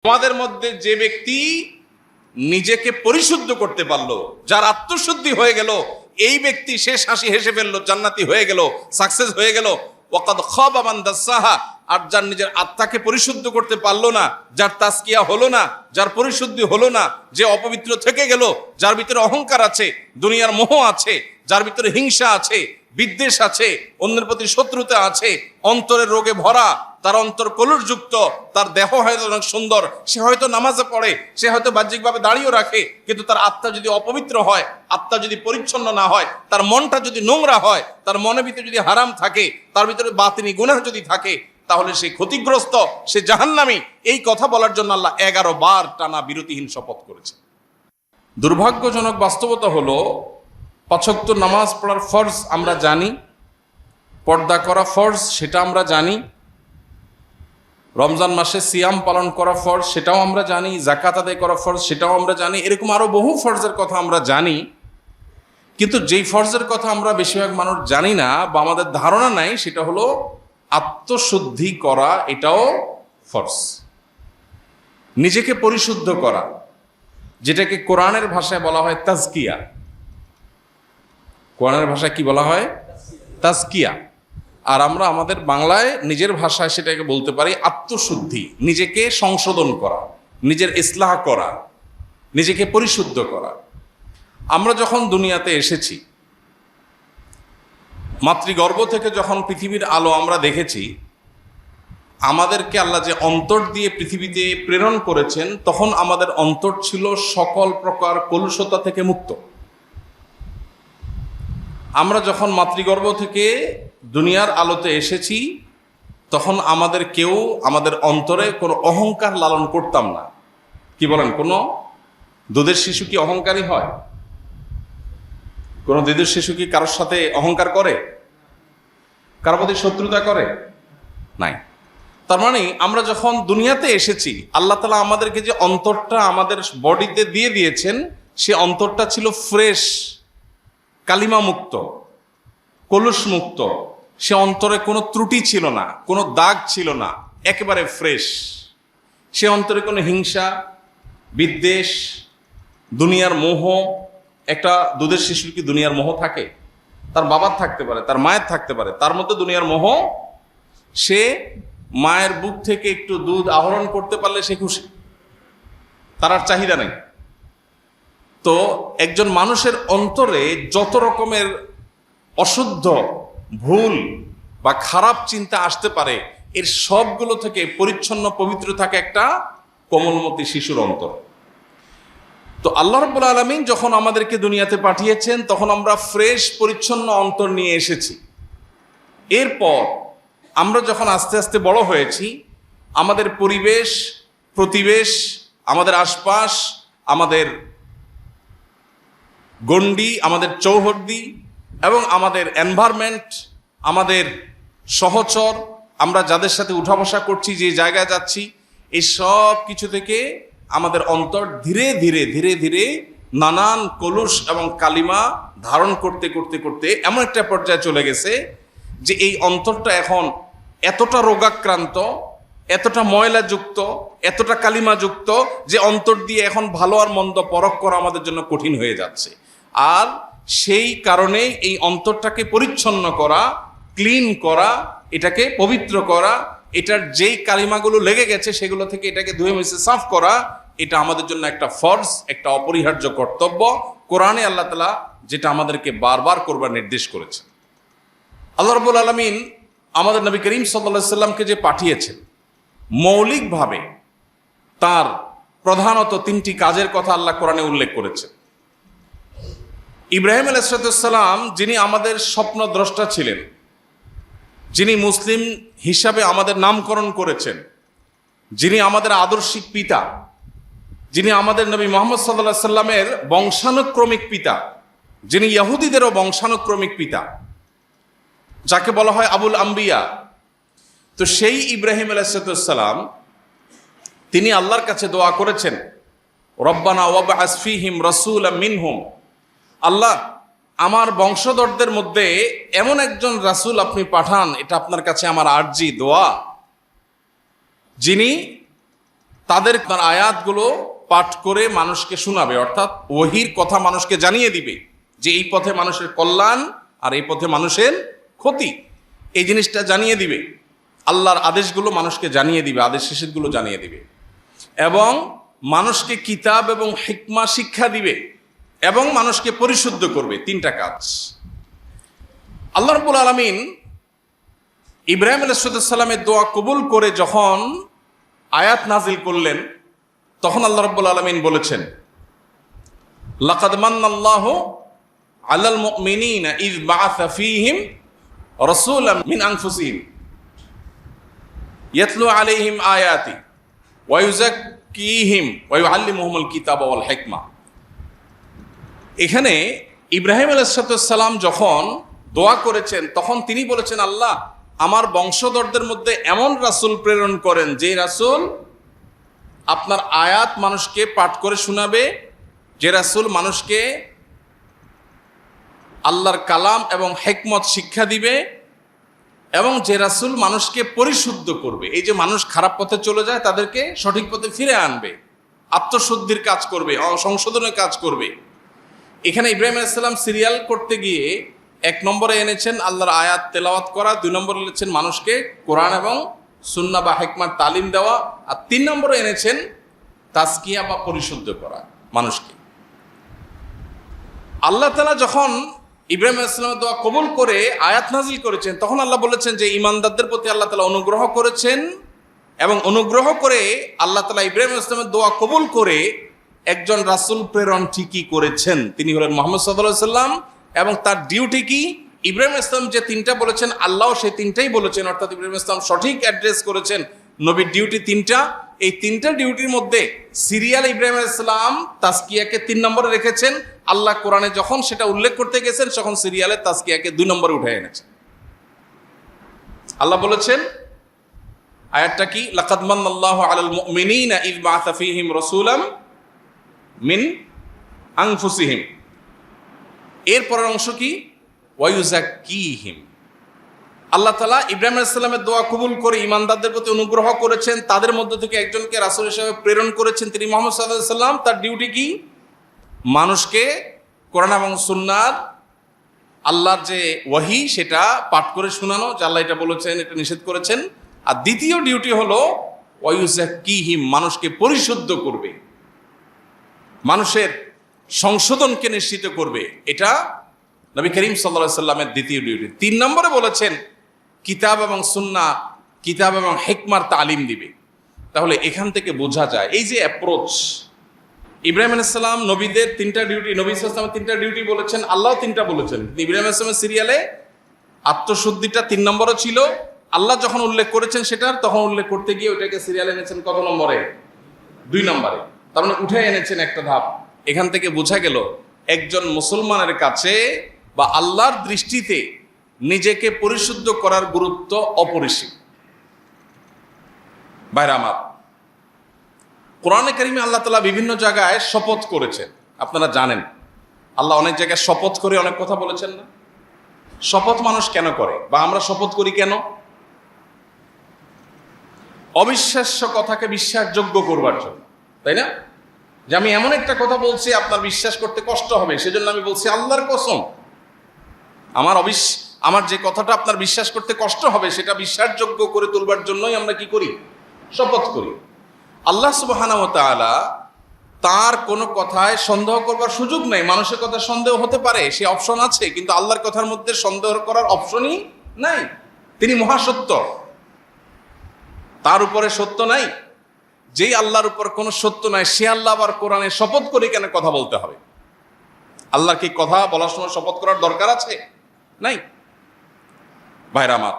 আমাদের মধ্যে যে ব্যক্তি নিজেকে পরিশুদ্ধ করতে পারলো, যার আত্মশুদ্ধি হয়ে গেল, এই ব্যক্তি শেষ হাসি হেসে ফেললো, জান্নাতি হয়ে গেল, সাকসেস হয়ে গেল। ওয়াকাদ খাবা মান দাসাহা। আর যার নিজের আত্মাকে পরিশুদ্ধ করতে পারলো না, যার তাজকিয়া হলো না, যার পরিশুদ্ধি হলো না, যে অপবিত্র থেকে গেল, যার ভিতরে অহংকার আছে, দুনিয়ার মোহ আছে, যার ভিতরে হিংসা আছে, বিদ্বেষ আছে, অন্যের প্রতি শত্রুতা আছে, অন্তরের রোগে ভরা, তার অন্তর কলুষযুক্ত, তার দেহ হয়তো অনেক সুন্দর, সে হয়তো নামাজে পড়ে, সে হয়তো বাহ্যিকভাবে দাঁড়িয়েও রাখে, কিন্তু তার আত্মা যদি অপবিত্র হয়, আত্মা যদি পরিচ্ছন্ন না হয়, তার মনটা যদি নোংরা হয়, তার মনের ভিতরে যদি হারাম থাকে, তার ভিতরে বাতিনি গুনাহ যদি থাকে, তাহলে সে ক্ষতিগ্রস্ত, সে জাহান্নামী। এই কথা বলার জন্য আল্লাহ 11 বার টানা বিরতিহীন শপথ করেছে। দুর্ভাগ্যজনক বাস্তবতা হলো, 5 ওয়াক্ত নামাজ পড়ার ফরজ আমরা জানি, পর্দা করা ফরজ সেটা আমরা জানি, রমজান মাসে সিয়াম পালন করা ফরজ সেটাও আমরা জানি, যাকাত আদায় করা ফরজ সেটাও আমরা জানি, এরকম আরো বহু ফরজের কথা আমরা জানি। কিন্তু যেই ফরজের কথা আমরা বেশিরভাগ মানুষ জানি না বা আমাদের ধারণা নাই, সেটা হলো আত্মশুদ্ধি করা। এটাও ফরজ। নিজেকে পরিশুদ্ধ করা, যেটাকে কোরআনের ভাষায় বলা হয় তাজকিয়া। কোরআনের ভাষায় কি বলা হয়? তাজকিয়া। আর আমরা আমাদের বাংলায় নিজের ভাষায় সেটাকে বলতে পারি আত্মশুদ্ধি। নিজেকে সংশোধন করা, নিজের ইসলাহ করা, নিজেকে পরিশুদ্ধ করা। আমরা যখন দুনিয়াতে এসেছি, মাতৃগর্ভ থেকে যখন পৃথিবীর আলো আমরা দেখেছি, আমাদেরকে আল্লাহ যে অন্তর দিয়ে পৃথিবীতে প্রেরণ করেছেন, তখন আমাদের অন্তর ছিল সকল প্রকার কলুষতা থেকে মুক্ত। আমরা যখন মাতৃগর্ভ থেকে দুনিয়ার আলোতে এসেছি, তখন আমাদের কেউ আমাদের অন্তরে কোনো অহংকার লালন করতাম না। কি বলেন? কোনো দুধের শিশু কি অহংকারী হয়? কোনো দুধের শিশু কি কারোর সাথে অহংকার করে? কারোর প্রতি শত্রুতা করে? নাই। তার মানে আমরা যখন দুনিয়াতে এসেছি, আল্লাহ তাআলা আমাদেরকে যে অন্তরটা আমাদের বডিতে দিয়ে দিয়েছেন, সে অন্তরটা ছিল ফ্রেশ, কালিমা মুক্ত, কলুষ মুক্ত। সে অন্তরে কোনো ত্রুটি ছিল না, কোনো দাগ ছিল না, একেবারে ফ্রেশ। সে অন্তরে কোনো হিংসা, বিদ্বেষ, দুনিয়ার মোহ। একটা দুধের শিশুর কি দুনিয়ার মোহ থাকে? তার বাবার থাকতে পারে, তার মায়ের থাকতে পারে, তার মধ্যে দুনিয়ার মোহ। সে মায়ের বুক থেকে একটু দুধ আহরণ করতে পারলে সে খুশি, তার আর চাহিদা নেই। তো একজন মানুষের অন্তরে যত রকমের অশুদ্ধ, ভুল বা খারাপ চিন্তা আসতে পারে, এর সবগুলো থেকে পরিচ্ছন্ন, পবিত্র থাকে একটা কোমলমতি শিশুর অন্তর। তো আল্লাহ রাব্বুল আলামিন যখন আমাদেরকে দুনিয়াতে পাঠিয়েছেন, তখন আমরা ফ্রেশ, পরিচ্ছন্ন অন্তর নিয়ে এসেছি। এরপর আমরা যখন আস্তে আস্তে বড় হয়েছি, আমাদের পরিবেশ, প্রতিবেশ, আমাদের আশপাশ, আমাদের গণ্ডি, আমাদের চৌহদ্দি এবং আমাদের এনভায়রনমেন্ট, আমাদের সহচর, আমরা যাদের সাথে উঠা বসা করছি, যে জায়গায় যাচ্ছি, এই সব কিছু থেকে আমাদের অন্তর ধীরে ধীরে ধীরে ধীরে নানান কলুষ এবং কালিমা ধারণ করতে করতে করতে এমন একটা পর্যায়ে চলে গেছে যে এই অন্তরটা এখন এতটা রোগাক্রান্ত, এতটা ময়লাযুক্ত, এতটা কালিমাযুক্ত, যে অন্তর দিয়ে এখন ভালো আর মন্দ পরখ করা আমাদের জন্য কঠিন হয়ে যাচ্ছে। আর সেই কারণে এই অন্তরটাকে পরিচ্ছন্ন করা, ক্লিন করা, এটাকে পবিত্র করা, এটার যেই কালিমাগুলো লেগে গেছে সেগুলো থেকে এটাকে ধুয়ে মুছে সাফ করা, এটা আমাদের জন্য একটা ফরজ, একটা অপরিহার্য কর্তব্য। কোরআনে আল্লাহ তাআলা যেটা আমাদেরকে বারবার করবার নির্দেশ করেছে। আল্লাহ রাব্বুল আলামিন আমাদের নবী করিম সাল্লাল্লাহু আলাইহি সাল্লামকে যে পাঠিয়েছেন, মৌলিকভাবে তার প্রধানত 3টি কাজের কথা আল্লাহ কোরআনে উল্লেখ করেছেন। ইব্রাহিম আলাইহিস সালাম, যিনি আমাদের স্বপ্নদ্রষ্টা ছিলেন, যিনি মুসলিম হিসাবে আমাদের নামকরণ করেছেন, যিনি আমাদের আদর্শিক পিতা, যিনি আমাদের নবী মুহাম্মদ সাল্লাল্লাহু আলাইহি সাল্লামের বংশানুক্রমিক পিতা, যিনি ইহুদিদেরও বংশানুক্রমিক পিতা, যাকে বলা হয় আবুল আম্বিয়া। তো সেই ইব্রাহিম আলাইহিস সালাম, তিনি আল্লাহর কাছে দোয়া করেছেন, রব্বানা ওয়াবআস ফীহিম রাসূলাম মিনহুম, আল্লাহ আমার বংশধরদের মধ্যে এমন একজন রাসূল আপনি পাঠান, এটা আপনার কাছে আমার আরজি, দোয়া, যিনি তাদের তার আয়াতগুলো পাঠ করে মানুষকে শোনাবে, অর্থাৎ ওহির কথা মানুষকে জানিয়ে দিবে যে এই পথে মানুষের কল্যাণ আর এই পথে মানুষের ক্ষতি, এই জিনিসটা জানিয়ে দিবে। আল্লাহর আদেশগুলো মানুষকে জানিয়ে দিবে, আদেশ নিষেধগুলো জানিয়ে দিবে, এবং মানুষকে কিতাব এবং হিকমা শিক্ষা দিবে, এবং মানুষকে পরিশুদ্ধ করবে। তিনটা কাজ। আল্লাহ রাব্বুল আলামিন ইব্রাহিম আলাইহিস সালামের দোয়া কবুল করে যখন আয়াত নাজিল করলেন, তখন আল্লাহ রাব্বুল আলামিন বলেছেন, লাকাদ মান্নাল্লাহু আলাল মুমিনিনা ইয বাআসা ফীহিম রাসূলাম মিন আনফুসিহিম ইয়াতলু আলাইহিম আয়াতি ওয়া ইউযাক্কিহিম ওয়া ইউআল্লিমুহুমুল কিতাবা ওয়াল হিকমা। এখানে ইব্রাহিম আলাইহিস সালাম যখন দোয়া করেছেন, তখন তিনি বলেছেন, আল্লাহ আমার বংশধরদের মধ্যে এমন রাসূল প্রেরণ করেন যে রাসূল আপনার আয়াত মানুষকে পাঠ করে শোনাবে, যে রাসূল মানুষকে আল্লাহর কালাম এবং হিকমত শিক্ষা দিবে, এবং যে রাসূল মানুষকে পরিশুদ্ধ করবে। এই যে মানুষ খারাপ পথে চলে যায় তাদেরকে সঠিক পথে ফিরে আনবে, আত্মশুদ্ধির কাজ করবে, সংশোধনের কাজ করবে। এখানে ইব্রাহিম আলাইহিস সালাম সিরিয়াল করতে গিয়ে 1 নম্বরে এনেছেন আল্লাহর আয়াত তেলাওয়াত করা, 2 নম্বরে এনেছেন মানুষকে কোরআন এবং সুন্নাহ বা হিকমার তালিম দেওয়া, আর 3 নম্বরে এনেছেন তাজকিয়া বা পরিশুদ্ধ করা মানুষকে। আল্লাহ তাআলা যখন ইব্রাহিম আলাইহিস সালামের দোয়া কবুল করে আয়াত নাজিল করেছেন, তখন আল্লাহ বলেছেন যে ঈমানদারদের প্রতি আল্লাহ তাআলা অনুগ্রহ করেছেন, এবং অনুগ্রহ করে আল্লাহ তাআলা ইব্রাহিম আলাইহিস সালামের দোয়া কবুল করে একজন রাসূল প্রেরণ ঠিকই করেছেন। তিনি হলেন মুহাম্মদ সাল্লাল্লাহু আলাইহি ওয়াসাল্লাম, এবং তার ডিউটি কি? ইব্রাহিম আলাইহিস সালাম যে 3টা বলেছেন, আল্লাহ সেই 3টাই বলেছেন, অর্থাৎ ইব্রাহিম আলাইহিস সালাম সঠিক অ্যাড্রেস করেছেন। নবীর ডিউটি 3টা, এই 3টা ডিউটির মধ্যে সিরিয়াল ইব্রাহিম আলাইহিস সালাম তাজকিয়াকে 3 নম্বরে রেখেছেন। আল্লাহ কোরআনে যখন সেটা উল্লেখ করতে গেছেন, তখন সিরিয়ালে তাজকিয়াকে 2 নম্বরে উঠে এনেছেন। আল্লাহ বলেছেন, আয়াতটা কি? লাকাদ মান্নাল্লাহু আলাল মুমিনিনা ইয বাআসা ফীহিম রাসূলাম মিন আনফুসিহিম। এর পরের অংশ কি? ওয়া ইউযাক্কিহিম। আল্লাহ তাআলা ইব্রাহিম আলাইহিস সালামের দোয়া কবুল করে ঈমানদারদের প্রতি অনুগ্রহ করেছেন, তাদের মধ্য থেকে একজনকে রাসূল হিসেবে প্রেরণ করেছেন, তিনি মুহাম্মদ সাল্লাল্লাহু আলাইহি ওয়াসাল্লাম। তার ডিউটি কি? মানুষকে কোরআন এবং সুন্নাহর আল্লাহর যে ওয়াহি সেটা পাঠ করে শোনানো, যে আল্লাহ এটা বলেছেন, এটা নিষেধ করেছেন। আর দ্বিতীয় ডিউটি হলো ওয়া ইউযাক্কিহিম, মানুষকে পরিশুদ্ধ করবে, মানুষের সংশোধনকে নিশ্চিত করবে। এটা নবী করিম সাল্লাল্লাহু আলাইহি সাল্লামের দ্বিতীয় ডিউটি। 3 নম্বরে বলেছেন কিতাব এবং সুন্নাহ, কিতাব এবং হিকমার তালিম দিবে। তাহলে এখান থেকে বোঝা যায় এই যে অ্যাপ্রোচ, ইব্রাহিম আলাইহিস সালাম নবীদের 3টা ডিউটি, নবী সাল্লাল্লাহু আলাইহি ওয়াসাল্লাম 3টা ডিউটি বলেছেন, আল্লাহ 3টা বলেছেন। ইব্রাহিম আলাইহিস সালামের সিরিয়ালে আত্মশুদ্ধিটা 3 নম্বরে ছিল, আল্লাহ যখন উল্লেখ করেছেন সেটার, তখন উল্লেখ করতে গিয়ে ওটাকে সিরিয়ালে এনেছেন কত নম্বরে? 2 নম্বরে। তার মানে উঠে এনেছেন একটা ধাপ। এখান থেকে বোঝা গেল একজন মুসলমানের কাছে বা আল্লাহর দৃষ্টিতে নিজেকে পরিশুদ্ধ করার গুরুত্ব অপরিসীম। ভাইরা আমার, কোরআনে কারিমে আল্লাহ তাআলা বিভিন্ন জায়গায় শপথ করেছেন। আপনারা জানেন আল্লাহ অনেক জায়গায় শপথ করে অনেক কথা বলেছেন না? শপথ মানুষ কেন করে, বা আমরা শপথ করি কেন? অবিশ্বাস্য কথাকে বিশ্বাসযোগ্য করবার জন্য, তাই না? যে আমি এমন একটা কথা বলছি আপনার বিশ্বাস করতে কষ্ট হবে, সেজন্য আমি বলছি আল্লাহর কসম, আমার যে কথাটা আপনার বিশ্বাস করতে কষ্ট হবে সেটা বিশ্বাসযোগ্য করে তুলবার জন্যই আমরা কি করি? শপথ করি। আল্লাহ সুবহানাহু ওয়া তাআলা তার কোনো কথায় সন্দেহ করবার সুযোগ নেই। মানুষের কথা সন্দেহ হতে পারে, সে অপশন আছে, কিন্তু আল্লাহর কথার মধ্যে সন্দেহ করার অপশনই নাই। তিনি মহাসত্য, তার উপরে সত্য নাই। যেই আল্লাহর উপর কোনো সত্য নাই, সে আল্লাহ আবার কোরআনে শপথ করে কেন কথা বলতে হবে? আল্লাহর কি কথা বলার সময় শপথ করার দরকার আছে? নাই। ভাইরা আমার,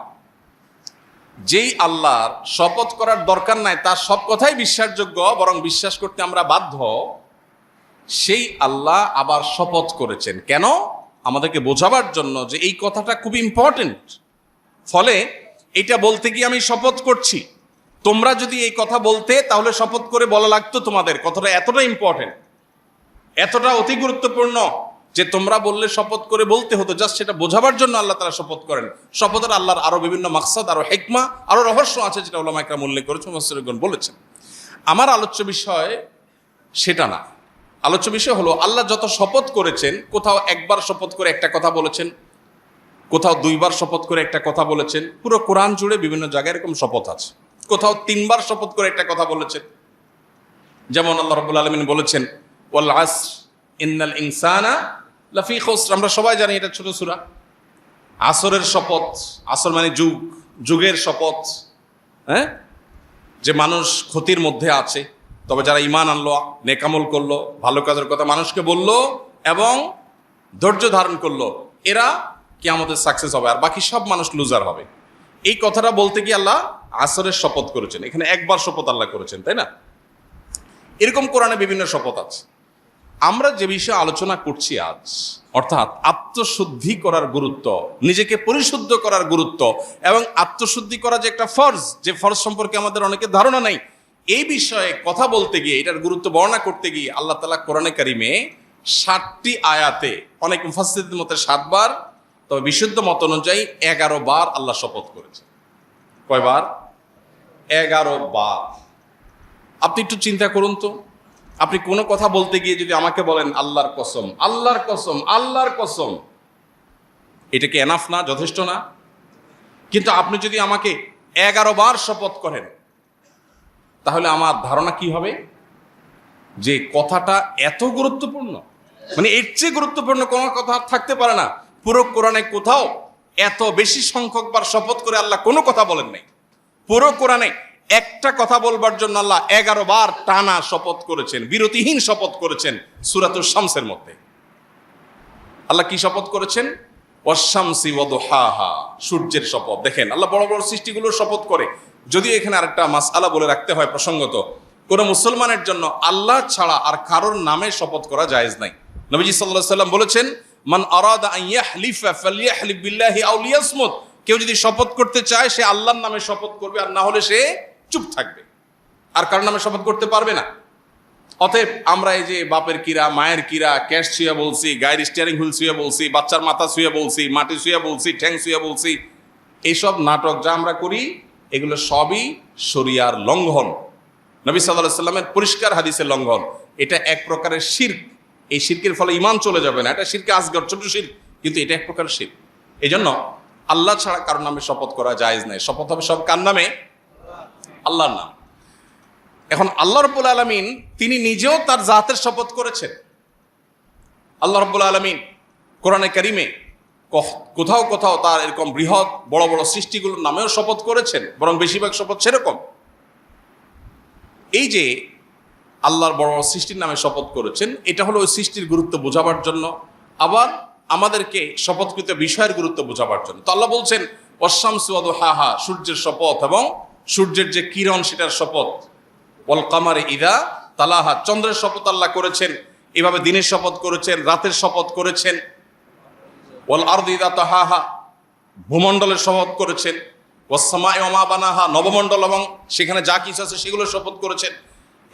যেই আল্লাহর শপথ করার দরকার নাই, তার সব কথাই বিশ্বাসযোগ্য, বরং বিশ্বাস করতে আমরা বাধ্য, সেই আল্লাহ আবার শপথ করেছেন কেন? আমাদেরকে বোঝাবার জন্য যে এই কথাটা খুব ইম্পর্টেন্ট। ফলে এটা বলতে গিয়ে আমি শপথ করছি, তোমরা যদি এই কথা বলতে তাহলে শপথ করে বলা লাগতো তোমাদের। কথাটা এতটা ইম্পর্টেন্ট, এতটা অতি গুরুত্বপূর্ণ যে তোমরা বললে শপথ করে বলতে হতো। জাস্ট সেটা বোঝাবার জন্য আল্লাহ তাআলা শপথ করেন। শপথের আল্লাহর আরো বিভিন্ন মাকসাদ, আরো হিকমা, আরো রহস্য আছে, যেটা উলামা ইকরাম উল্লেখ করেছেন, মুফাসসিরগণ বলেছেন। আমার আলোচ্য বিষয় সেটা না। আলোচ্য বিষয় হলো আল্লাহ যত শপথ করেছেন, কোথাও একবার শপথ করে একটা কথা বলেছেন, কোথাও দুইবার শপথ করে একটা কথা বলেছেন। পুরো কোরআন জুড়ে বিভিন্ন জায়গায় এরকম শপথ আছে। কোথাও তিনবার শপথ করে একটা কথা বলেছেন, যেমন আল্লাহ রাব্বুল আলামিন বলেছেন ওয়াল আসর ইন্নাল ইনসানা লাফি খুসর। আমরা সবাই জানি এটা ছোট সূরা। আসরের শপথ, আসর মানে যুগ, যুগের শপথ, হ্যাঁ, যে মানুষ ক্ষতির মধ্যে আছে। তবে যারা ঈমান আনলো, নেকামল করলো, ভালো কাজের কথা মানুষকে বললো এবং ধৈর্য ধারণ করলো, এরা কিয়ামতের সাকসেস হবে, আর বাকি সব মানুষ লুজার হবে। এই কথাটা বলতে গিয়ে আল্লাহ আসরের শপথ করেছেন। এখানে একবার শপথ আল্লাহ করেছেন, তাই না? এরকম কোরআনে বিভিন্ন শপথ আছে। আমরা যে বিষয়ে আলোচনা করছি আজ, অর্থাৎ আত্মশুদ্ধি করার গুরুত্ব, নিজেকে পরিশুদ্ধ করার গুরুত্ব এবং আত্মশুদ্ধি করা যে একটা ফরজ, যে ফরজ সম্পর্কে আমাদের অনেকের ধারণা নাই, এই বিষয়ে কথা বলতে গিয়ে, এটার গুরুত্ব বর্ণনা করতে গিয়ে আল্লাহ তাআলা কোরআনে কারিমে 60টি আয়াতে, অনেক মুফাসসিরদের মতে 7 বার, তবে বিশুদ্ধ মত অনুযায়ী 11 বার আল্লাহ শপথ করেছে। কয়বার? 11 বার। আপনি একটু চিন্তা করুন তো, আপনি কোনো কথা বলতে গিয়ে যদি আমাকে বলেন আল্লাহর কসম, আল্লাহর কসম, আল্লাহর কসম, এটা কি এনাফ না, যথেষ্ট না? কিন্তু আপনি যদি আমাকে 11 বার শপথ করেন, তাহলে আমার ধারণা কি হবে যে কথাটা এত গুরুত্বপূর্ণ, মানে এর চেয়ে গুরুত্বপূর্ণ কোনো কথা থাকতে পারে না। পুরো কোরআনে কোথাও এত বেশি সংখ্যক বার শপথ করে আল্লাহ কোনো কথা বলেন নাই। পুরো কোরআনে একটা কথা বলবার জন্য আল্লাহ 11 বার টানা শপথ করেছেন, বিরতিহীন শপথ করেছেন। সূরাতুশ শামসের মধ্যে আল্লাহ কি শপথ করেছেন? ওয়াশ-শামসি ওয়া দুহাহা, সূর্যের শপথ। দেখেন আল্লাহ বড় বড় সৃষ্টিগুলোর শপথ করে। যদিও এখানে আরেকটা মাসআলা বলে রাখতে হয় প্রসঙ্গত, কোন মুসলমানের জন্য আল্লাহ ছাড়া আর কারোর নামে শপথ করা জায়েজ নাই। নবীজি সাল্লাল্লাহু আলাইহি সাল্লাম বলেছেন, মান আরাদা আন ইয়াহলিফা ফালইয়াহলিফ বিল্লাহি আও লিয়াসমুত। কেউ যদি শপথ করতে চায় সে আল্লাহর নামে শপথ করবে, আর না হলে সে চুপ থাকবে, আর কারোর নামে শপথ করতে পারবে না। অতএব আমরা এই যে বাপের কিরা, মায়ের কিরা, ক্যাশ ছুঁয়ে বলছি, গাড়ির স্টিয়ারিং হুইল ছুঁয়ে বলছি, বাচ্চার মাথা ছুঁয়ে বলছি, মাটি ছুঁয়ে বলছি, ঠ্যাং ছুঁয়ে বলছি, এইসব নাটক যা আমরা করি এগুলো সবই শরিয়ার লঙ্ঘন, নবী সাল্লাল্লাহু আলাইহি সাল্লামের পরিষ্কার হাদিসের লঙ্ঘন। এটা এক প্রকারের শিরক। এই শিরকের ফলে ঈমান চলে যাবে না, এটা শিরকে আসগর, ছোট শিরক, কিন্তু এটা এক প্রকার শিরক। এই জন্য আল্লাহ ছাড়া কারোর নামে শপথ করা জায়েজ নাই। শপথ হবে সব কার নামে? আল্লাহর নাম। এখন আল্লাহ রাব্বুল আলামিন তিনি নিজেও তার জাতের শপথ করেছেন। আল্লাহ রাব্বুল আলামিন কোরআনে কারিমে কোথাও কোথাও তার এরকম বৃহৎ বড় বড় সৃষ্টিগুলোর নামেও শপথ করেছেন, বরং বেশিরভাগ শপথ সেরকম। এই যে আল্লাহর বড় বড় সৃষ্টির নামে শপথ করেছেন, এটা হলো ওই সৃষ্টির গুরুত্ব বোঝাবার জন্য, আবার আমাদেরকে শপথকৃত বিষয়ের গুরুত্ব বোঝাবার জন্য। তো আল্লাহ বলছেন ওয়াশ-শামসি ওয়া দুহাহা, সূর্যের শপথ এবং সূর্যের যে কিরণ সেটার শপথ। ওয়াল কামারি ইযা তালাহা, চন্দ্রের শপথ আল্লাহ করেছেন। এভাবে দিনের শপথ করেছেন, রাতের শপথ করেছেন। ওয়াল আরদি ইযা তাহাহা, ভূমণ্ডলের শপথ করেছেন। ওয়াস সামাই ওয়া মা বানাহা, নবমণ্ডল এবং সেখানে যা কিছু আছে সেগুলোর শপথ করেছেন।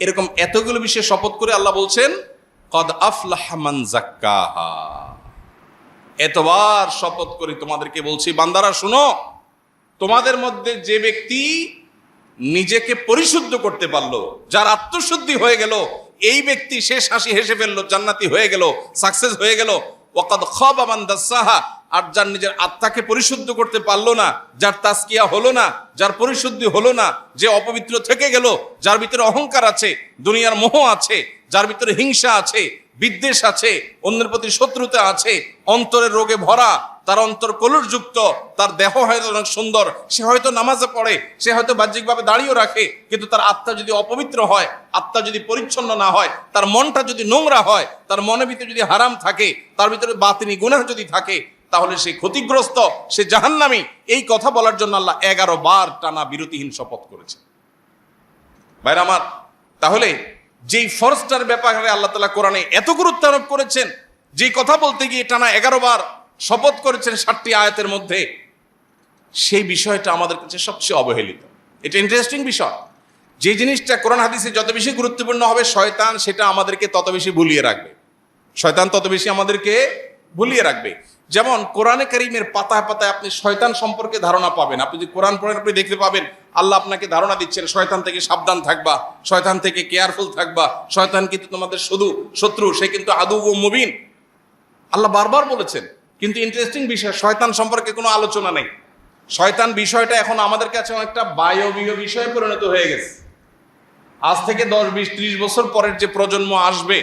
এরকম এতগুলো বিষয়ে শপথ করে আল্লাহ বলছেন কদ আফলাহা মান যাক্কাহা। এতবার শপথ করে তোমাদেরকে বলছি বান্দারা শুনো, তোমাদের মধ্যে যে ব্যক্তি নিজেকে পরিশুদ্ধ করতে পারলো, যার আত্মশুদ্ধি হয়ে গেল, এই ব্যক্তি শেষ হাসি হেসে ফেললো, জান্নাতি হয়ে গেল, সাকসেস হয়ে গেল। ওয়াকাদ খাবা মান দাসাহা, আর যার নিজের আত্মাকে পরিশুদ্ধ করতে পারলো না, যার তাজকিয়া হলো না, যার পরিশুদ্ধি হলো না, যে অপবিত্র থেকে গেল, যার ভিতরে অহংকার আছে, দুনিয়ার মোহ আছে, যার ভিতরে হিংসা আছে, বিদ্বেষ আছে, অন্যের প্রতি শত্রুতা আছে, অন্তরের রোগে ভরা, তার অন্তর কলুষযুক্ত, তার দেহ হয়তো অনেক সুন্দর, সে হয়তো নামাজে পড়ে, সে হয়তো বাহ্যিকভাবে দাঁড়িয়েও রাখে, কিন্তু তার আত্মা যদি অপবিত্র হয়, আত্মা যদি পরিচ্ছন্ন না হয়, তার মনটা যদি নোংরা হয়, তার মনের ভিতরে যদি হারাম থাকে, তার ভিতরে বাতিনি গুনাহ যদি থাকে, তাহলে সে ক্ষতিগ্রস্ত, সে জাহান্নামী। এই কথা বলার জন্য আল্লাহ 11 বার টানা বিরতিহীন শপথ করেছে। ভাইরা আমার, তাহলে যেই ফরজটার ব্যাপারে আল্লাহ তাআলা কোরআনে এত গুরুত্ব আরোপ করেছেন, যেই কথা বলতে গিয়ে টানা 11 বার শপথ করেছেন 60টি আয়াতের মধ্যে, সেই বিষয়টা আমাদের কাছে সবচেয়ে অবহেলিত। এটা ইন্টারেস্টিং বিষয়। যে জিনিসটা কোরআন হাদিসে যত বেশি গুরুত্বপূর্ণ হবে, শয়তান সেটা আমাদেরকে তত বেশি ভুলিয়ে রাখবে। শয়তান তত বেশি আমাদেরকে ভুলিয়ে রাখবে। যেমন কোরআনে কারীমের পাতায় পাতায় আপনি শয়তান সম্পর্কে ধারণা পাবেন। আপনি যদি কোরআন পড়েন আপনি দেখতে পাবেন আল্লাহ আপনাকে ধারণা দিচ্ছেন শয়তান থেকে সাবধান থাকবা, শয়তান থেকে কেয়ারফুল থাকবা, শয়তান কিন্তু তোমাদের শুধু শত্রু, সে কিন্তু আদু ও মুবিন, আল্লাহ বারবার বলেছেন। কিন্তু ইন্টারেস্টিং বিষয়, শয়তান সম্পর্কে কোনো আলোচনা নেই। শয়তান বিষয়টা এখন আমাদের কাছে অনেকটা বায়বীয় বিষয়ে পরিণত হয়ে গেছে। আজ থেকে 10, 20, 30 বছর পরের যে প্রজন্ম আসবে,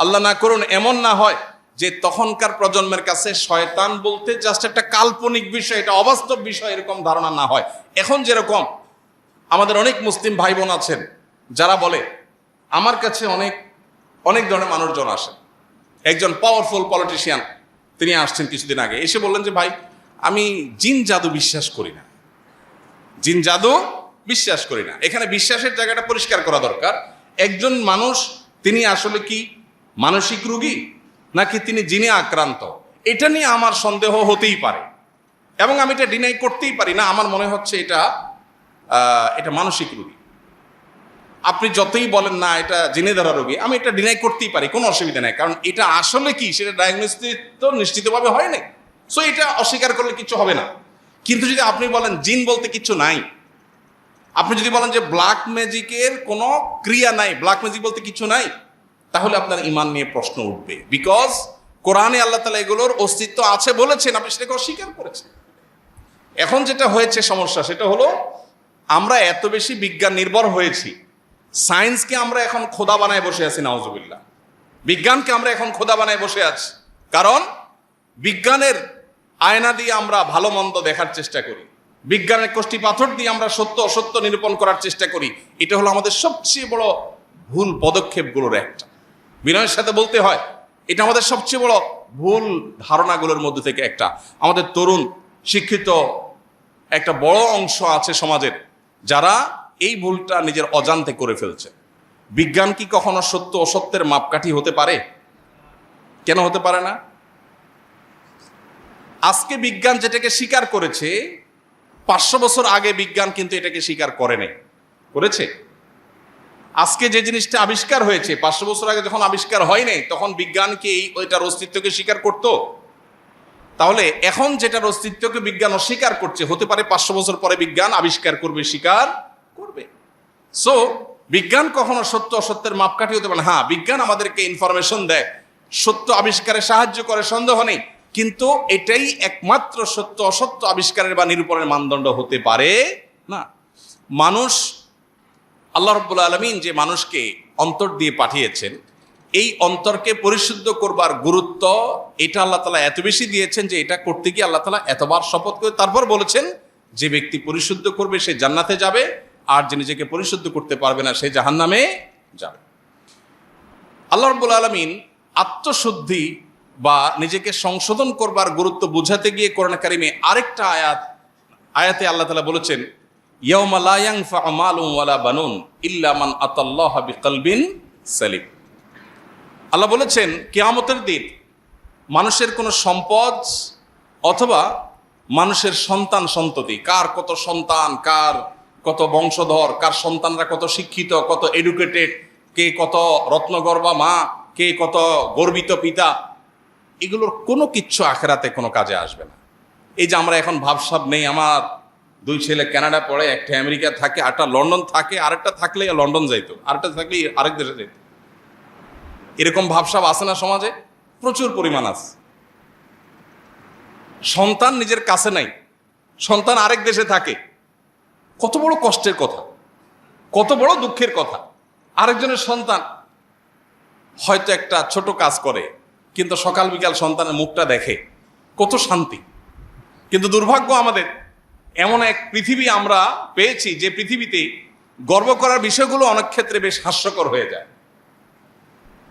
আল্লাহ না করুন এমন না হয় যে তখনকার প্রজন্মের কাছে শয়তান বলতে জাস্ট একটা কাল্পনিক বিষয়, এটা অবাস্তব বিষয়, এরকম ধারণা না হয়। এখন যেরকম আমাদের অনেক মুসলিম ভাই বোন আছেন যারা বলে, আমার কাছে অনেক অনেক ধরনের মানুষজন আসে। একজন পাওয়ারফুল পলিটিশিয়ান তিনি আসছেন কিছুদিন আগে, এসে বললেন যে ভাই আমি জিন জাদু বিশ্বাস করি না, জিন জাদু বিশ্বাস করি না। এখানে বিশ্বাসের জায়গাটা পরিষ্কার করা দরকার। একজন মানুষ তিনি আসলে কি মানসিক রোগী নাকি তিনি জিনে আক্রান্ত, এটা নিয়ে আমার সন্দেহ হতেই পারে এবং আমি এটা ডিনাই করতেই পারি না। আমার মনে হচ্ছে এটা মানসিক রোগী। আপনি যতই বলেন না এটা জিনে ধরা রোগী, আমি এটা ডিনাই করতেই পারি, কোনো অসুবিধা নেই, কারণ এটা আসলে কি সেটা ডায়াগনোসিস তো নিশ্চিতভাবে হয় নাই। সো এটা অস্বীকার করলে কিছু হবে না। কিন্তু যদি আপনি বলেন জিন বলতে কিছু নাই, আপনি যদি বলেন যে ব্ল্যাক ম্যাজিকের কোনো ক্রিয়া নাই, ব্ল্যাক ম্যাজিক বলতে কিছু নাই, তাহলে আপনার ঈমান নিয়ে প্রশ্ন উঠবে। বিকজ কোরআনে আল্লাহ তাআলা এগুলোর অস্তিত্ব আছে বলেছেন, আপনি সেটাকে অস্বীকার করেছেন। এখন যেটা হয়েছে সমস্যা, সেটা হলো আমরা এত বেশি বিজ্ঞান নির্ভর হয়েছি, সায়েন্সকে আমরা এখন খোদা বানায় বসে আছি, নাউজুবিল্লাহ। বিজ্ঞানকে আমরা এখন খোদা বানায় বসে আছি, কারণ বিজ্ঞানের আয়না দিয়ে আমরা ভালো মন্দ দেখার চেষ্টা করি, বিজ্ঞানের কষ্টি পাথর দিয়ে আমরা সত্য অসত্য নিরূপণ করার চেষ্টা করি। এটা হলো আমাদের সবচেয়ে বড় ভুল পদক্ষেপগুলোর একটা, বিনয়ের সাথে বলতে হয় এটা আমাদের সবচেয়ে বড় ভুল ধারণাগুলোর মধ্যে থেকে একটা। আমাদের তরুণ শিক্ষিত একটা বড় অংশ আছে সমাজের যারা এই ভুলটা নিজের অজান্তে করে ফেলছে। বিজ্ঞান কি কখনো সত্য অসত্যের মাপকাঠি হতে পারে? কেন হতে পারে না? আজকে বিজ্ঞান যেটাকে স্বীকার করেছে, 500 বছর আগে বিজ্ঞান কিন্তু এটাকে স্বীকার করে নাই, করেছে? আজকে যে জিনিসটা আবিষ্কার হয়েছে 500 বছর আগে যখন আবিষ্কার হয় নাই, তখন বিজ্ঞান কি ওইটার অস্তিত্বকে স্বীকার করতো? তাহলে এখন যেটার অস্তিত্বকে বিজ্ঞান অস্বীকার করছে, হতে পারে 500 বছর পরে বিজ্ঞান আবিষ্কার করবে, স্বীকার করবে। সো বিজ্ঞান কখনো সত্য অসত্যের মাপকাঠি হতে পারে না। হ্যাঁ, বিজ্ঞান আমাদেরকে ইনফরমেশন দেয়, সত্য আবিষ্কারে সাহায্য করে, সন্দেহ নেই, কিন্তু এটাই একমাত্র সত্য অসত্য আবিষ্কারের বা নিরূপণের মানদণ্ড হতে পারে না। মানুষ, আল্লাহ রাব্বুল আলামিন যে মানুষকে অন্তর দিয়ে পাঠিয়েছেন, এই অন্তরকে পরিশুদ্ধ করবার গুরুত্ব এটা আল্লাহ তাআলা এত বেশি দিয়েছেন যে এটা করতে গিয়ে আল্লাহ তাআলা এতবার শপথ করে তারপর বলেছেন যে ব্যক্তি পরিশুদ্ধ করবে সে জান্নাতে যাবে, আর যে নিজেকে পরিশুদ্ধ করতে পারবে না সে জাহান্নামে যাবে। আল্লাহ রাব্বুল আলামিন আত্মশুদ্ধি বা নিজেকে সংশোধন করবার গুরুত্ব বুঝাতে গিয়ে কোরআন কারিমে আরেকটা আয়াতে আল্লাহ তাআলা বলেছেন, ইয়াউমা লা ইয়ানফা'ু মালুন ওয়ালা বানুন ইল্লা মান আতাল্লাহা বিকলবিন সালিম। আল্লাহ বলেছেন কিয়ামতের দিন মানুষের কোনো সম্পদ অথবা মানুষের সন্তান সন্ততি, কার কত সন্তান, কার কত বংশধর, কার সন্তানরা কত শিক্ষিত, কত এডুকেটেড, কে কত রত্নগর্ভা মা, কে কত গর্বিত পিতা, এগুলোর কোনো কিচ্ছু আখেরাতে কোনো কাজে আসবে না। এই যে আমরা এখন ভাবসাব নেই, আমার 2 ছেলে কানাডা পড়ে, একটা আমেরিকা থাকে, আরেকটা লন্ডন থাকে, আরেকটা থাকলে লন্ডন যাইতো, আরেকটা থাকলে আরেক দেশে যেত, এরকম ভাবসাব আছে না সমাজে? প্রচুর পরিমাণ আছে। সন্তান নিজের কাছে নাই, সন্তান আরেক দেশে থাকে, কত বড় কষ্টের কথা, কত বড় দুঃখের কথা। আরেকজনের সন্তান হয়তো একটা ছোট কাজ করে, কিন্তু সকাল বিকাল সন্তানের মুখটা দেখে, কত শান্তি। কিন্তু দুর্ভাগ্য আমাদের, এমন এক পৃথিবী আমরা পেয়েছি যে পৃথিবীতে গর্ব করার বিষয়গুলো অনেক ক্ষেত্রে বেশ হাস্যকর হয়ে যায়।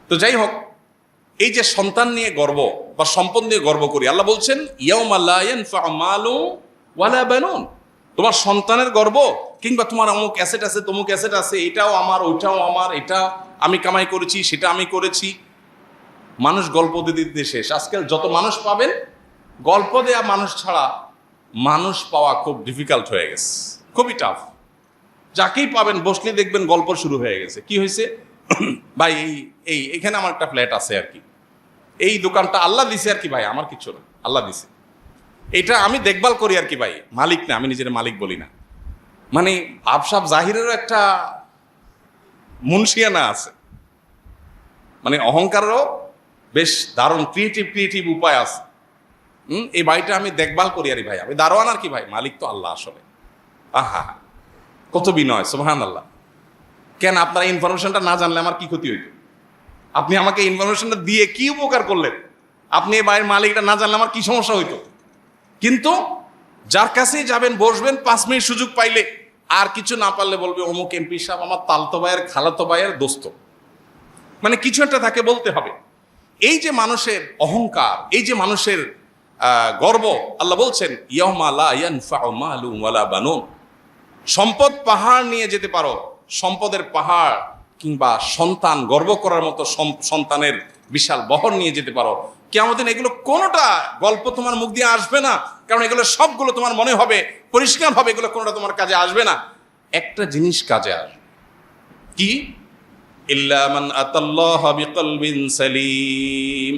তো যাই হোক, এই যে সন্তান নিয়ে গর্ব বা সম্পদ নিয়ে গর্ব করি, আল্লাহ বলছেন ইয়াউমা লা ইয়ানফা'ু মালুন ওয়ালা বানুন, তোমার সন্তানের গর্ব কিংবা তোমার অমুক অ্যাসেট আছে, তমুক অ্যাসেট আছে, এটাও আমার, ওইটাও আমার, এটা আমি কামাই করেছি, সেটা আমি করেছি। মানুষ গল্প দিতে শেষ। আজকাল যত মানুষ পাবেন, গল্প দেয়া মানুষ ছাড়া মানুষ পাওয়া খুব ডিফিকাল্ট হয়ে গেছে, খুবই টাফ। যাকেই পাবেন বসলে দেখবেন গল্প শুরু হয়ে গেছে। কি হয়েছে ভাই, এখানে আমার একটা ফ্ল্যাট আছে আর কি, এই দোকানটা আল্লাহ দিছে আর কি ভাই, আমার কিছু না, আল্লাহ দিছে। এটা আমি দেখভাল করি আর কি ভাই, মালিক না, আমি নিজের মালিক বলি না। মানে আবসাব জাহিরেরও একটা মুন্সিয়ানা আছে, মানে অহংকারেরও বেশ দারুণ ক্রিয়েটিভ উপায় আছে। এই বাড়িটা আমি দেখভাল করি আরে ভাই, আমি দারোয়ান আর কি ভাই, মালিক তো আল্লাহ আসলে। আহা, কত বিনয়, সুবহানাল্লাহ। কেন আপনার ইনফরমেশনটা না জানলে আমার কি ক্ষতি হইত? আপনি আমাকে ইনফরমেশনটা দিয়ে কি উপকার করলেন? আপনি এই বাড়ির মালিকটা না জানলে আমার কি সমস্যা হইতো? কিন্তু যার কাছেই যাবেন, বসবেন, 5 মিনিট সুযোগ পাইলে আর কিছু না পারলে বলবে অমুক এমপি সাহেব আমার তালতো ভাইয়ের খালাতো ভাইয়ের দোস্ত। মানে কিছু একটা তাকে বলতে হবে। এই যে মানুষের অহংকার, এই যে মানুষের গর্ব, আল্লাহ বলছেন ইয়াউমা লা ইয়ানফাউ মালুন ওয়ালা বানুন। সম্পদ পাহাড় নিয়ে যেতে পারো, সম্পদের পাহাড় কিংবা সন্তান, গর্ব করার মতো সন্তানের বিশাল বহর নিয়ে যেতে পারো, কিয়ামতের দিন এগুলো কোনোটা গল্প তোমার মুখ দিয়ে আসবে না। কারণ এগুলো সবগুলো তোমার মনে হবে, পরিষ্কার হবে, এগুলো কোনোটা তোমার কাজে আসবে না। একটা জিনিস কাজে আসবে, কি? ইল্লা মান আতাল্লাহা বিকলবিন সালিম।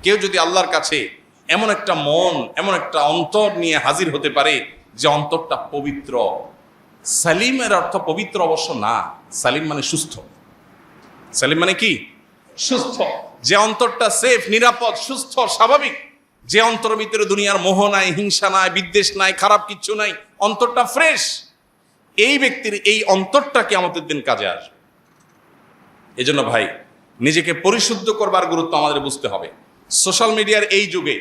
কেউ যদি আল্লাহর কাছে এমন একটা মন, এমন একটা অন্তর নিয়ে হাজির হতে পারে যে অন্তরটা পবিত্র। সালিমের অর্থ পবিত্র অবশ্য না, সালিম মানে সুস্থ। সালিম মানে কি? সুস্থ। যে অন্তরটা সেফ, নিরাপদ, সুস্থ, স্বাভাবিক, যে অন্তরের ভিতরে দুনিয়ার মোহ নাই, হিংসা নাই, বিদ্বেষ নাই, খারাপ কিচ্ছু নাই, অন্তরটা ফ্রেশ, এই ব্যক্তির এই অন্তরটা কিয়ামতের দিন কাজে আসবে। এজন্য ভাই, নিজেকে পরিশুদ্ধ করবার গুরুত্ব আমাদের বুঝতে হবে। সোশ্যাল মিডিয়ার এই যুগে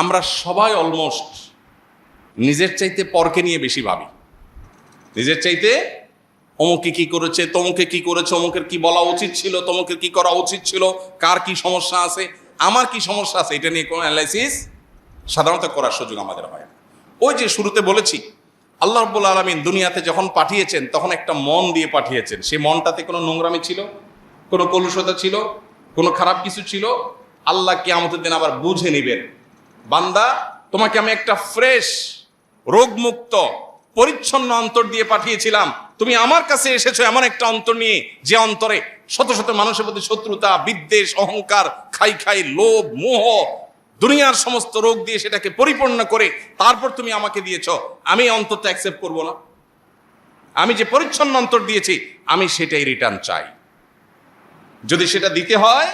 আমরা সবাই অলমোস্ট নিজের চাইতে পরকে নিয়ে বেশি ভাবি। নিজের চাইতে অমুকে কি করেছে, তমুকে কি করেছে, অমুকের কি বলা উচিত ছিল, তমুকের কি করা উচিত ছিল, কার কি সমস্যা আছে, আমার কি সমস্যা আছে, এটা নিয়ে কোনো অ্যানালাইসিস সাধারণত করার সুযোগ আমাদের হয় না। ওই যে শুরুতে বলেছি, আল্লাহ রাব্বুল আলামিন দুনিয়াতে যখন পাঠিয়েছেন তখন একটা মন দিয়ে পাঠিয়েছেন। সেই মনটাতে কোনো নোংরামি ছিল, কোনো কলুষতা ছিল, কোনো খারাপ কিছু ছিল? আল্লাহ কিয়ামতের দিন আবার বুঝে নিবেন, বান্দা তোমাকে আমি একটা ফ্রেশ, রোগমুক্ত, পরিচ্ছন্ন অন্তর দিয়ে পাঠিয়েছিলাম, তুমি আমার কাছে এসেছো এমন একটা অন্তর নিয়ে যে অন্তরে শত শত মানুষের প্রতি শত্রুতা, বিদ্বেষ, অহংকার, খাই লোভ, মোহ, দুনিয়ার সমস্ত রোগ দিয়ে সেটাকে পরিপূর্ণ করে তারপর তুমি আমাকে দিয়েছো। আমি অন্তরটা অ্যাকসেপ্ট করব না। আমি যে পরিচ্ছন্ন অন্তর দিয়েছি আমি সেটাই রিটার্ন চাই। যদি সেটা দিতে হয়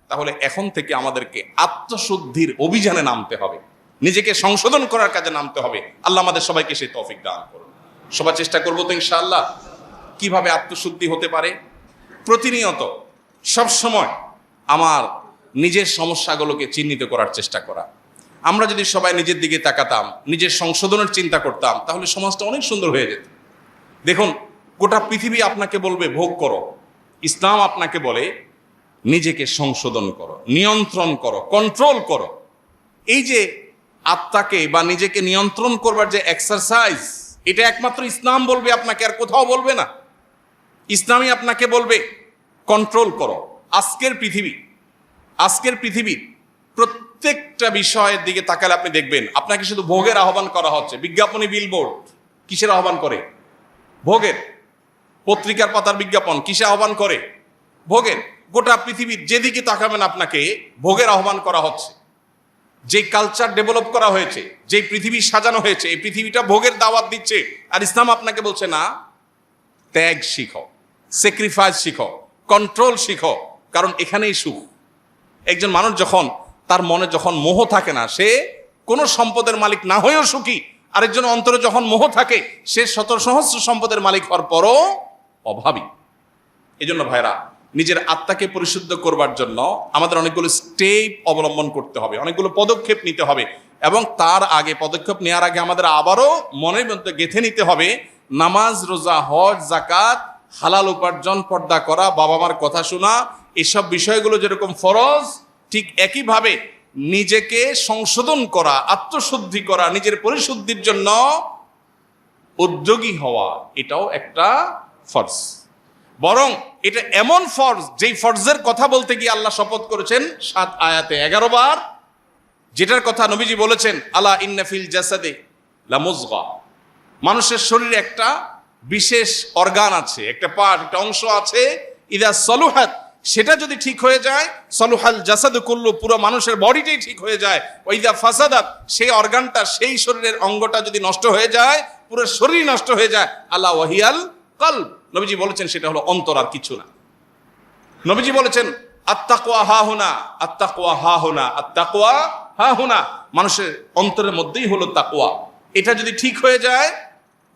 তাহলে এখন থেকে আমাদেরকে আত্মশুদ্ধির অভিযানে নামতে হবে, নিজেকে সংশোধন করার কাজে নামতে হবে। আল্লাহ আমাদের সবাইকে সেই তৌফিক দান করুন। সবাই চেষ্টা করবো তো ইনশাআল্লাহ। কিভাবে আত্মশুদ্ধি হতে পারে? প্রতিনিয়ত সবসময় আমার নিজের সমস্যাগুলোকে চিহ্নিত করার চেষ্টা করা। আমরা যদি সবাই নিজের দিকে তাকাতাম, নিজের সংশোধনের চিন্তা করতাম, তাহলে সমাজটা অনেক সুন্দর হয়ে যেত। দেখুন, গোটা পৃথিবী আপনাকে বলবে ভোগ করো, ইসলাম আপনাকে বলে নিজেকে সংশোধন করো, নিয়ন্ত্রণ করো, কন্ট্রোল করো। এই যে আত্মাকে বা নিজেকে নিয়ন্ত্রণ করবার যে এক্সারসাইজ, এটা একমাত্র ইসলাম বলবে আপনাকে, আর কোথাও বলবে না। ইসলামই আপনাকে বলবে কন্ট্রোল করো। আজকের পৃথিবীর প্রত্যেকটা বিষয়ের দিকে তাকালে আপনি দেখবেন আপনাকে শুধু ভোগের আহ্বান করা হচ্ছে। বিজ্ঞাপনী বিলবোর্ড কিসের আহ্বান করে? ভোগের। পত্রিকার পাতার বিজ্ঞাপন কিসে আহ্বান করে? ভোগের। গোটা পৃথিবীর যেদিকে তাকাবেন আপনাকে ভোগের আহ্বান করা হচ্ছে। যে কালচার ডেভেলপ করা হয়েছে, যে পৃথিবী সাজানো হয়েছে, এই পৃথিবীটা ভোগের দাওয়াত দিচ্ছে। আর ইসলাম আপনাকে বলছে না, ত্যাগ শিখো, স্যাক্রিফাইস শিখো, কন্ট্রোল শিখো, কারণ এখানেই সুখ। একজন মানুষ যখন তার মনে যখন মোহ থাকে না, সে কোনো সম্পদের মালিক না হয়েও সুখী। আরেকজন অন্তরে যখন মোহ থাকে, সে শত সহস্র সম্পদের মালিক হওয়ার পরও অভাবী। এই জন্য ভাইরা, নিজের আত্মাকে পরিশুদ্ধ করবার জন্য আমাদের অনেকগুলো স্টেপ অবলম্বন করতে হবে, অনেকগুলো পদক্ষেপ নিতে হবে। এবং তার আগে, পদক্ষেপ নেওয়ার আগে আমাদের আবারও মনের মধ্যে গেঁথে নিতে হবে, নামাজ, রোজা, হজ, যাকাত, হালাল উপার্জন, পর্দা করা, বাবা মার কথা শোনা, এসব বিষয়গুলো যেরকম ফরজ, ঠিক একইভাবে নিজেকে সংশোধন করা, আত্মশুদ্ধি করা, নিজের পরিশুদ্ধির জন্য উদ্যোগী হওয়া, এটাও একটা ফরজ। বরং এটা এমন ফরজ, যেই ফরজের কথা বলতে গিয়ে আল্লাহ শপথ করেছেন 7 আয়াতে 11 বার, যেটার কথা নবীজি বলেছেন, আলা ইন্না ফিল জাসাদে লামুজগা। মানুষের শরীরে একটা বিশেষ অর্গান আছে, একটা পার্ট, একটা অংশ আছে, ইদা সলুহাত, সেটা যদি ঠিক হয়ে যায়, সলুহাল জাসাদু কুল্লু, পুরো মানুষের বডিটাই ঠিক হয়ে যায়। ওয়াইদা ফাসাদাত, সেই অর্গানটা, সেই শরীরের অঙ্গটা যদি নষ্ট হয়ে যায়, পুরো শরীর নষ্ট হয়ে যায়। আল্লাহ ওয়াহিয়াল কলব, নবীজি বলেছেন সেটা হলো অন্তর, আর কিছু না। নবীজি বলেছেন আত্তাকওয়া হাহুনা, আত্তাকওয়া হাহুনা, আত্তাকওয়া হাহুনা, মানুষের অন্তরের মধ্যেই হলো তাকওয়া। এটা যদি ঠিক হয়ে যায়,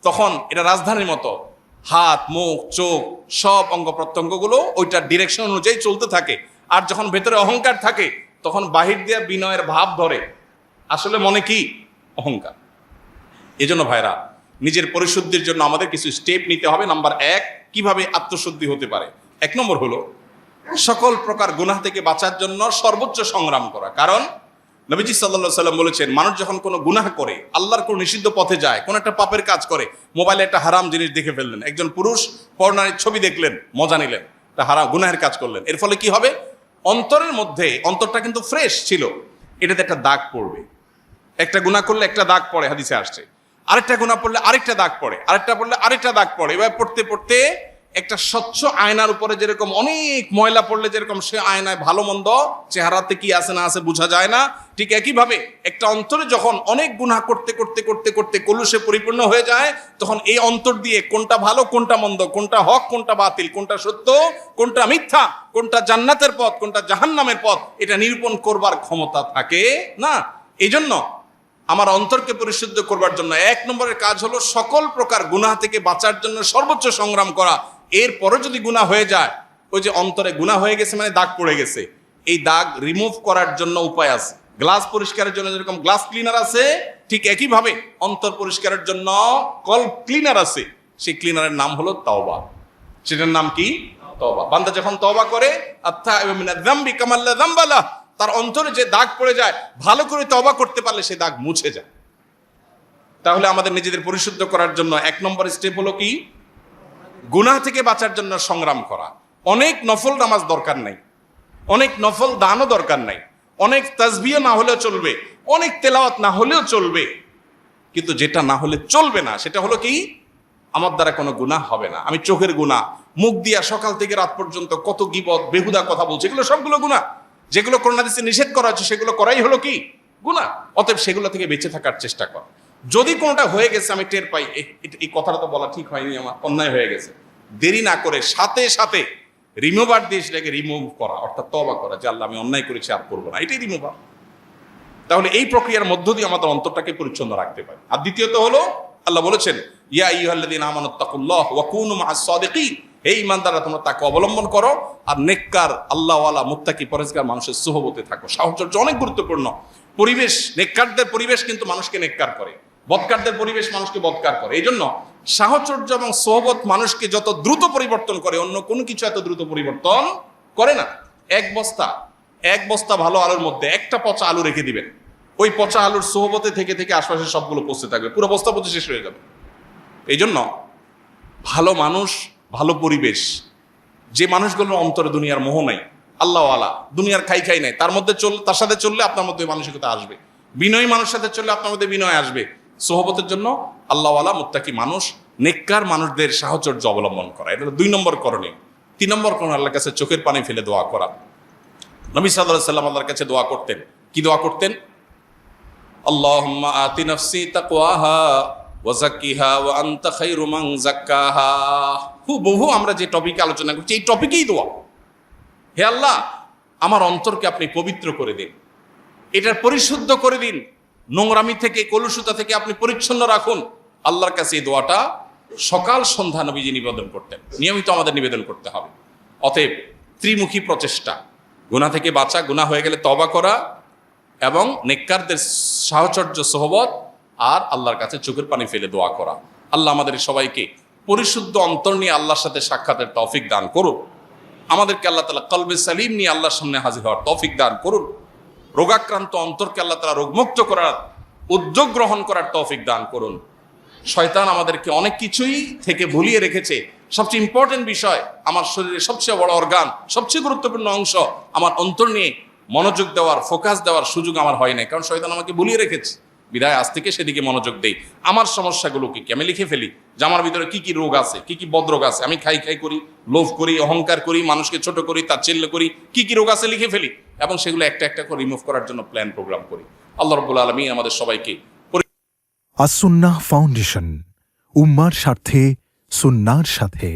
তখন এটা রাজধানীর মতো, হাত, মুখ, চোখ, সব অঙ্গ প্রত্যঙ্গগুলো ওইটার ডিরেকশন অনুযায়ী চলতে থাকে। আর যখন ভেতরে অহংকার থাকে, তখন বাহির দিয়ে বিনয়ের ভাব ধরে, আসলে মনে কি অহংকার। এজন্য ভাইরা, নিজের পরিশুদ্ধির জন্য আমাদের কিছু স্টেপ নিতে হবে। নাম্বার 1, কিভাবে আত্মশুদ্ধি হতে পারে। 1 নম্বর হলো সকল প্রকার গুনাহ থেকে বাঁচার জন্য সর্বোচ্চ সংগ্রাম করা। কারণ নবীজি সাল্লাল্লাহু আলাইহি সাল্লাম বলেছেন, মানুষ যখন কোনো গুনাহ করে, আল্লাহর কোনো নিষিদ্ধ পথে যায়, কোন একটা পাপের কাজ করে, মোবাইলে একটা হারাম জিনিস দেখে ফেললেন, একজন পুরুষ পর্নোর ছবি দেখলেন, মজা নিলেন, একটা হারাম গুনাহের কাজ করলেন, এর ফলে কি হবে? অন্তরের মধ্যে, অন্তরটা কিন্তু ফ্রেশ ছিল, এটাতে একটা দাগ পড়বে। একটা গুনাহ করলে একটা দাগ পড়ে, হাদিসে আসছে। আরেকটা গুনাহ পড়লে আরেকটা দাগ পড়ে, আরেকটা পড়লে আরেকটা দাগ পড়ে। এভাবে পড়তে পড়তে একটা স্বচ্ছ আয়নার উপরে যেরকম অনেক ময়লা পড়লে যেরকম সে আয়নায় ভালো মন্দ চেহারাতে কি আছে না আছে বোঝা যায় না, ঠিক একইভাবে একটা অন্তরে যখন অনেক গুনাহ করতে করতে করতে করতে কলুষে পরিপূর্ণ হয়ে যায়, তখন এই অন্তর দিয়ে কোনটা ভালো কোনটা মন্দ, কোনটা হক কোনটা বাতিল, কোনটা সত্য কোনটা মিথ্যা, কোনটা জান্নাতের পথ কোনটা জাহান্নামের পথ, এটা নিরূপণ করবার ক্ষমতা থাকে না। এই জন্য আমার অন্তরকে পরিশুদ্ধ করবার জন্য 1 নম্বরের কাজ হলো সকল প্রকার গুনাহ থেকে বাঁচার জন্য সর্বোচ্চ সংগ্রাম করা। এরপরে যদি গুনাহ হয়ে যায়, ওই যে অন্তরে গুনাহ হয়ে গেছে মানে দাগ পড়ে গেছে, এই দাগ রিমুভ করার জন্য উপায় আছে। গ্লাস পরিষ্কারের জন্য যেরকম গ্লাস ক্লিনার আছে, ঠিক একইভাবে অন্তর পরিষ্কারের জন্য কলব ক্লিনার আছে। সেই ক্লিনারের নাম হলো তওবা। সেটার নাম কি? তওবা। বান্দা যখন তওবা করে, আত্তাইবু মিনাজ যামবি কামা লা যামবা লাহ, তার অন্তরে যে দাগ পড়ে যায়, ভালো করে তওবা করতে পারলে সেই দাগ মুছে যায়। তাহলে আমাদের নিজেদের পরিশুদ্ধ করার জন্য 1 নম্বর স্টেপ হলো কি? গুনাহ থেকে বাঁচার জন্য সংগ্রাম করা। অনেক নফল নামাজ দরকার নাই, অনেক নফল দানও দরকার নাই, অনেক তাসবিহ না হলেও চলবে, অনেক তেলাওয়াত না হলেও চলবে, কিন্তু যেটা না হলে চলবে না সেটা হলো কি? আমার দ্বারা কোনো গুনাহ হবে না। আমি চোখের গুনাহ, মুখ দিয়া সকাল থেকে রাত পর্যন্ত কত গীবত বেহুদা কথা বলছি, এগুলো সবগুলো গুনাহ। যেগুলো কোরআন হাদিসে নিষেধ করা হচ্ছে সেগুলো করাই হলো কি? গুনাহ। অতএব সেগুলো থেকে বেঁচে থাকার চেষ্টা কর। যদি কোনোটা হয়ে গেছে, আমি টের পাই এই কথাটা তো বলা ঠিক হয়নি, আমার অন্যায় হয়ে গেছে, দেরি না করে সাথে সাথে রিমুভার দিয়ে সেটাকে রিমুভ করা, অর্থাৎ তওবা করা যে আল্লাহ আমি অন্যায় করেছি, আর করবো না, এটাই রিমুভার। তাহলে এই প্রক্রিয়ার মধ্য দিয়ে আমাদের অন্তরটাকে পরিচ্ছন্ন রাখতে পারি। আর দ্বিতীয়ত হলো, আল্লাহ বলেছেন ইয়া আইয়ুহাল্লাযীনা আমানুত্তাকুল্লাহ ওয়া কুনু মা'আস সাদিকিন, হে ঈমানদাররা তোমরা তাকে অবলম্বন করো আর নেককার আল্লাহওয়ালা মুত্তাকি পরহেজগার মানুষের সুহবতে থাকো। সাহচর্য অনেক গুরুত্বপূর্ণ। পরিবেশ, নেককারদের পরিবেশ কিন্তু মানুষকে নেককার করে, বদকারদের পরিবেশ মানুষকে বদকার করে। এই জন্য সাহচর্য এবং সোহবত মানুষকে যত দ্রুত পরিবর্তন করে, অন্য কোনো কিছু এত দ্রুত পরিবর্তন করে না। এক বস্তা ভালো আলুর মধ্যে একটা পচা আলু রেখে দিবেন, ওই পচা আলুর সোহবতে থেকে থেকে আশপাশের সবগুলো পচতে থাকবে, পুরো বস্তা পচে শেষ হয়ে যাবে। এই জন্য ভালো মানুষ, ভালো পরিবেশ, যে মানুষগুলোর অন্তরে দুনিয়ার মোহ নাই, আল্লাহওয়ালা, দুনিয়ার খাই নাই, তার সাথে চললে আপনার মধ্যে মানসিকতা আসবে। বিনয়ী মানুষের সাথে চললে আপনার মধ্যে বিনয় আসবে। সোহবতের জন্য আল্লাহওয়ালা মুত্তাকি মানুষ, নেককার মানুষদের সাহচর্য অবলম্বন করা, এটা 2 নম্বর করণীয়। 3 নম্বর করণীয়, আল্লাহর কাছে চোখের পানি ফেলে দোয়া করা। নবী সাল্লাল্লাহু আলাইহি ওয়াসাল্লাম আল্লাহর কাছে দোয়া করতেন। কি দোয়া করতেন? আল্লাহুম্মা আতি নাফসি তাকওয়াহা ওয়া যাক্কিহা ওয়া আনতা খায়রু মান যাক্কাহা। বহু আমরা যে টপিকে আলোচনা করছি, এই টপিকেই দোয়া। হে আল্লাহ, আমার অন্তরকে আপনি পবিত্র করে দিন, এটার পরিশুদ্ধ করে দিন, নোংরামি থেকে, কলুষতা থেকে আপনি পরিচ্ছন্ন রাখুন। আল্লাহর কাছে এই দোয়াটা সকাল সন্ধ্যা নবীজি নিবেদন করতেন, নিয়মিত আমাদের নিবেদন করতে হবে। অতএব ত্রিমুখী প্রচেষ্টা, গুনাহ থেকে বাঁচা, গুনাহ হয়ে গেলে তওবা করা, এবং নেককারদের সাহচর্য সোহবত, আর আল্লাহর কাছে চোখের পানি ফেলে দোয়া করা। আল্লাহ আমাদের সবাইকে পরিশুদ্ধ অন্তর নিয়ে আল্লাহর সাথে সাক্ষাতের তৌফিক দান করুন। আমাদেরকে আল্লাহ তাআলা কলবে সালিম নিয়ে আল্লাহর সামনে হাজির হওয়ার তৌফিক দান করুন। রোগাক্রান্ত অন্তরকে আল্লাহ তাআলা রোগমুক্ত করার উদ্যোগ গ্রহণ করার তৌফিক দান করুন। শয়তান আমাদেরকে অনেক কিছুই থেকে ভুলিয়ে রেখেছে। সবচেয়ে ইম্পর্টেন্ট বিষয়, আমার শরীরের সবচেয়ে বড় অর্গান, সবচেয়ে গুরুত্বপূর্ণ অংশ, আমার অন্তর নিয়ে মনোযোগ দেওয়ার, ফোকাস দেওয়ার সুযোগ আমার হয় নাই, কারণ শয়তান আমাকে ভুলিয়ে রেখেছে। বিধায় আজ থেকে সেদিকে মনোযোগ দেই। আমার সমস্যাগুলো কি কি আমি লিখে ফেলি, যে আমার ভিতরে কি কি রোগ আছে, কি কি বদরোগ আছে। আমি খাই খাই করি, লোভ করি, অহংকার করি, মানুষকে ছোট করি, তাচ্ছিল্য করি, কি কি রোগ আছে লিখে ফেলি, এবং সেগুলো একটা একটা করে রিমুভ করার জন্য প্ল্যান প্রোগ্রাম করি। আল্লাহ রাব্বুল আলামিন আমাদের সবাইকে আসুন্নাহ ফাউন্ডেশন, উম্মার স্বার্থে সুন্নাহর সাথে।